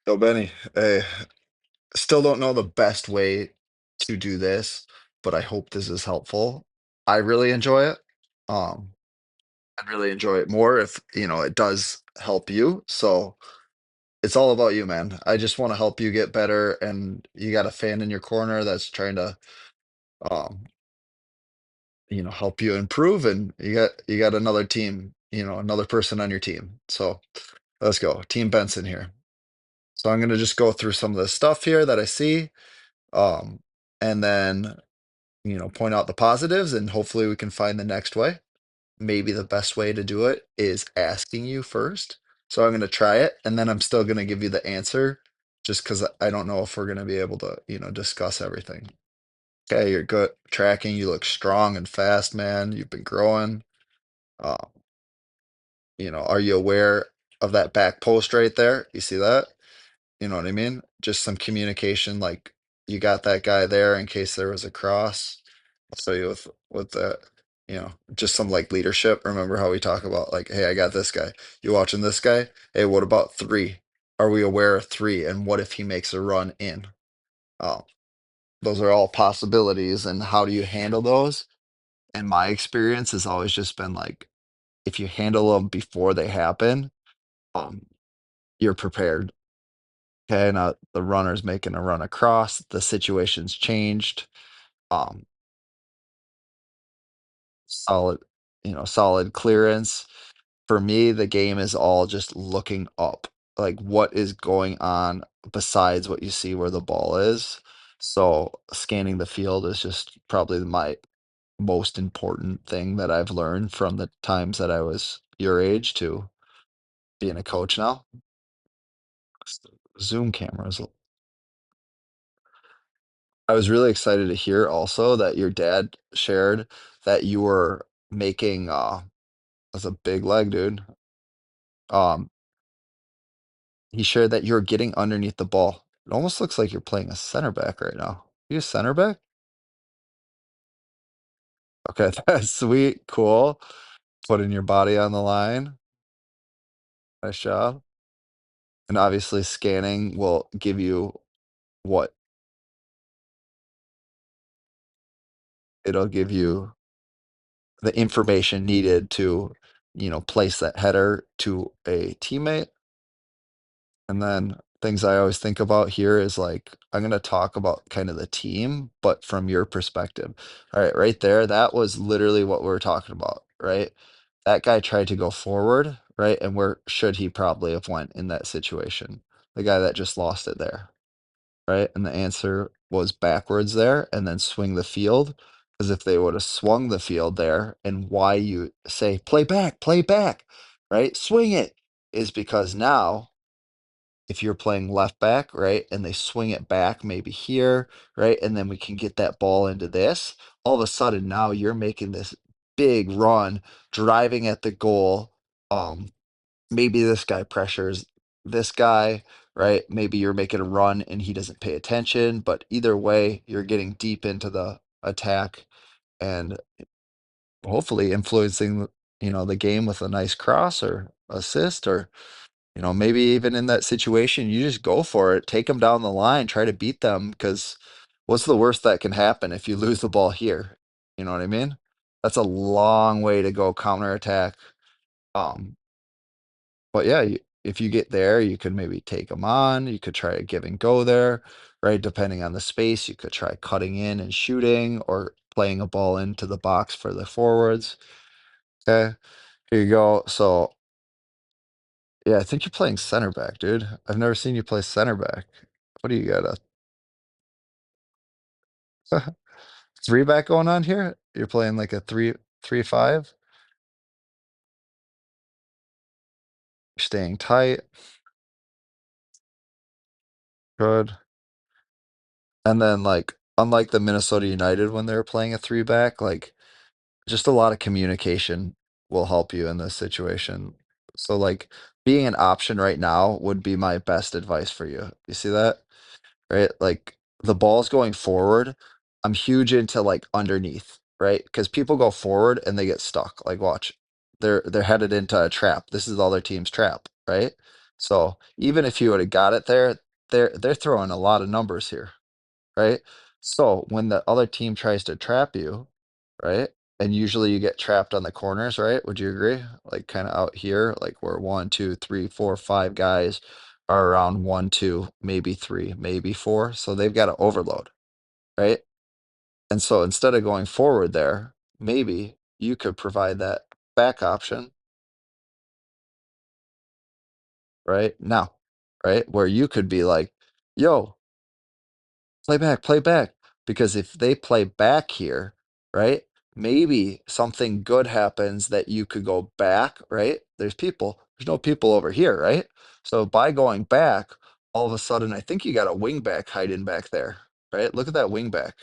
Yo, Benny, hey, still don't know the best way to do this, but I hope this is helpful. I really enjoy it. Um, I'd really enjoy it more if, it does help you. So it's all about you, man. I just want to help you get better, and you got a fan in your corner that's trying to, um, help you improve, and you got another team, another person on your team. So let's go. Team Benson here. So I'm gonna just go through some of the stuff here that I see. Um, and then point out the positives, and hopefully we can find the next way. Maybe the best way to do it is asking you first. So I'm going to try it, and then I'm still going to give you the answer just because I don't know if we're going to be able to, discuss everything. Okay, you're good tracking. You look strong and fast, man. You've been growing. Uh, are you aware of that back post right there? You see that? You know what I mean? Just some communication, like you got that guy there in case there was a cross. I'll show you with that, just some like leadership. Remember how we talk about like, hey, I got this guy. You watching this guy? Hey, what about three? Are we aware of three? And what if he makes a run in? Oh, those are all possibilities. And how do you handle those? And my experience has always just been like, if you handle them before they happen, um, you're prepared. Okay, now the runner's making a run across, the situation's changed. Um, solid, solid clearance. For me, the game is all just looking up, like what is going on besides what you see where the ball is. So scanning the field is just probably my most important thing that I've learned from the times that I was your age to being a coach now. Zoom cameras. I was really excited to hear also that your dad shared that you were making that's a big leg, dude. Um, he shared that you're getting underneath the ball. It almost looks like you're playing a center back right now. You a center back? Okay, that's sweet, cool. Putting your body on the line. Nice job. And obviously scanning will give you what? It'll give you the information needed to, place that header to a teammate. And then things I always think about here is like, I'm going to talk about kind of the team, but from your perspective. All right, right there, that was literally what we were talking about, right? That guy tried to go forward, right? And where should he probably have went in that situation? The guy that just lost it there, right? And the answer was backwards there and then swing the field. Because if they would have swung the field there, and why you say play back, right? Swing it is because now if you're playing left back, right, and they swing it back maybe here, right, and then we can get that ball into this, all of a sudden now you're making this big run, driving at the goal. Maybe this guy pressures this guy, right? Maybe you're making a run and he doesn't pay attention, but either way, you're getting deep into the attack and hopefully influencing, the game with a nice cross or assist or maybe even in that situation, you just go for it, take them down the line, try to beat them. Because what's the worst that can happen if you lose the ball here? You know what I mean? That's a long way to go counterattack. Um, but yeah, if you get there, you could maybe take them on. You could try a give and go there, right? Depending on the space, you could try cutting in and shooting or playing a ball into the box for the forwards. Okay, here you go. So yeah, I think you're playing center back, dude. I've never seen you play center back. What do you got, a three back going on here? You're playing like a 3-5, staying tight, good. And then like unlike the Minnesota United when they were playing a three back, like just a lot of communication will help you in this situation. So like being an option right now would be my best advice for you. You see that? Right? Like the ball's going forward. I'm huge into like underneath, right? Because people go forward and they get stuck. Like watch, they're headed into a trap. This is all their team's trap, right? So even if you would have got it there, they're throwing a lot of numbers here, right? So when the other team tries to trap you, right? And usually you get trapped on the corners, right? Would you agree? Like kind of out here, like where one, two, three, four, five guys are around one, two, maybe three, maybe four. So they've got to overload, right? And so instead of going forward there, maybe you could provide that back option right now, right? Where you could be like, yo, play back. Because if they play back here, right? Maybe something good happens that you could go back, right? There's no people over here, right? So by going back, all of a sudden, I think you got a wing back hiding back there, right? Look at that wing back.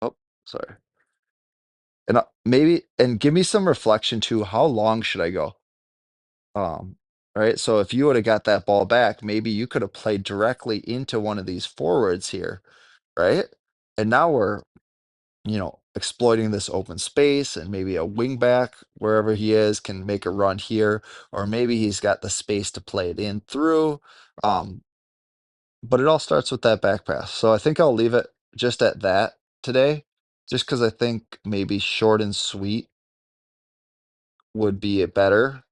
Oh, sorry. And maybe, and give me some reflection too. How long should I go? Um, right. So if you would have got that ball back, maybe you could have played directly into one of these forwards here, right? And now we're, exploiting this open space and maybe a wing back wherever he is can make a run here, or maybe he's got the space to play it in through. Um, but it all starts with that back pass. So I think I'll leave it just at that today, just because I think maybe short and sweet would be better.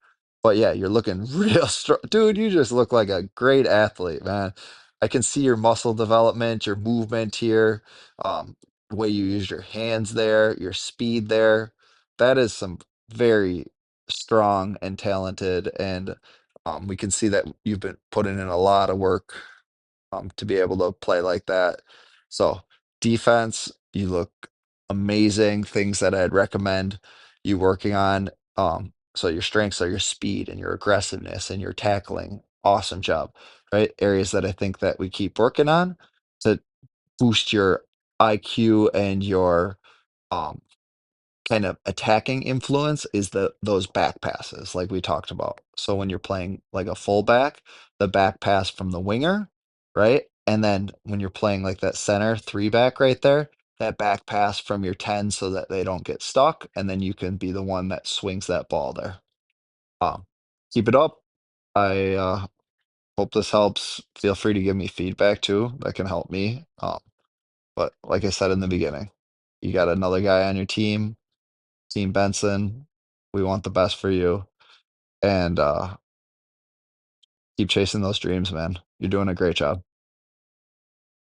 But yeah, you're looking real strong. Dude, you just look like a great athlete, man. I can see your muscle development, your movement here, the way you use your hands there, your speed there. That is some very strong and talented, and we can see that you've been putting in a lot of work to be able to play like that. So defense, you look amazing. Things that I'd recommend you working on. So your strengths are your speed and your aggressiveness and your tackling. Awesome job, right? Areas that I think that we keep working on to boost your IQ and your um, kind of attacking influence is those back passes like we talked about. So when you're playing like a fullback, the back pass from the winger, right? And then when you're playing like that center three back right there, that back pass from your 10 so that they don't get stuck, and then you can be the one that swings that ball there. Um, keep it up. I hope this helps. Feel free to give me feedback too. That can help me. But like I said in the beginning, you got another guy on your team Team Benson, we want the best for you, and, keep chasing those dreams, man. You're doing a great job.